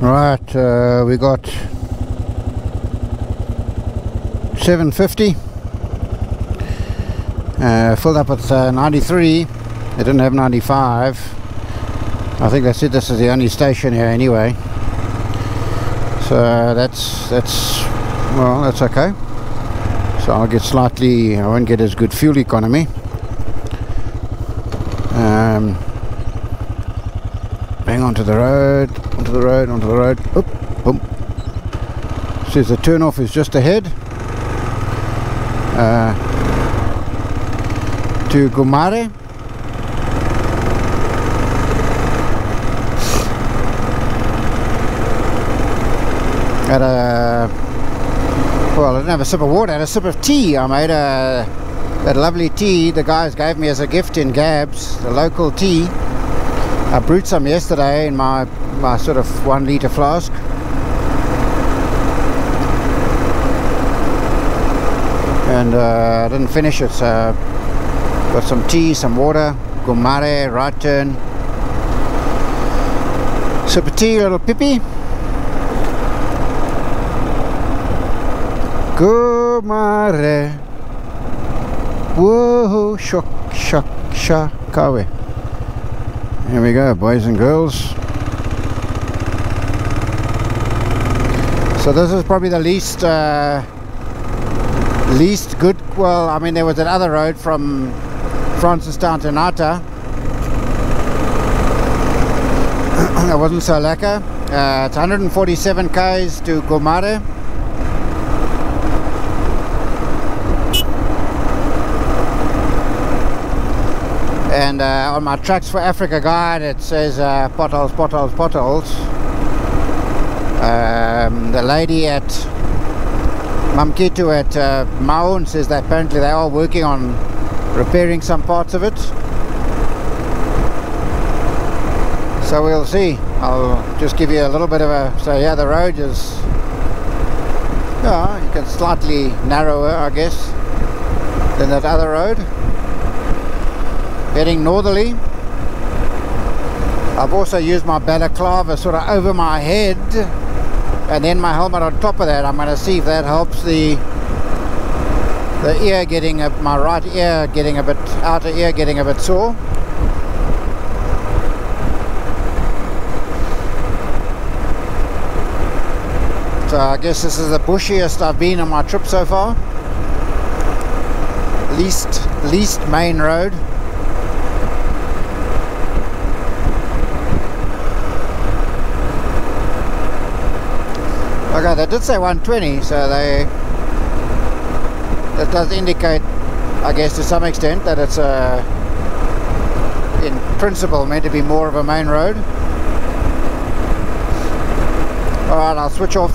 Right, we got 750 filled up with 93. They didn't have 95. I think they said this is the only station here anyway, so that's okay. So I'll get I won't get as good fuel economy. Bang onto the road, onto the road. Oop, boom. Says the turnoff is just ahead. To Gumare. Well, I didn't have a sip of water, I had a sip of tea. I made that lovely tea the guys gave me as a gift in Gabs, the local tea. I brewed some yesterday in my sort of 1 litre flask. And I didn't finish it, so got some tea, some water, Gumare, right turn. Sip of tea, little pippy. Gumare. Whoa, shock, kawe. Here we go, boys and girls. So this is probably the least good. Well, I mean, there was that other road from Francistown to Nata. That wasn't so lacquer. It's 147 k's to Gumare. And on my Tracks for Africa guide it says potholes. The lady at Mamkitu at Maun says that apparently they are working on repairing some parts of it. So we'll see. I'll just give you a little bit of a... So yeah, the road is... Yeah, you can slightly narrower, I guess, than that other road. Heading northerly. I've also used my balaclava sort of over my head and then my helmet on top of that. I'm going to see if that helps the ear getting my right ear getting a bit, outer ear getting a bit sore. So I guess this is the bushiest I've been on my trip so far. Least main road. Okay, they did say 120, so that does indicate, I guess, to some extent that it's in principle meant to be more of a main road. Alright, I'll switch off.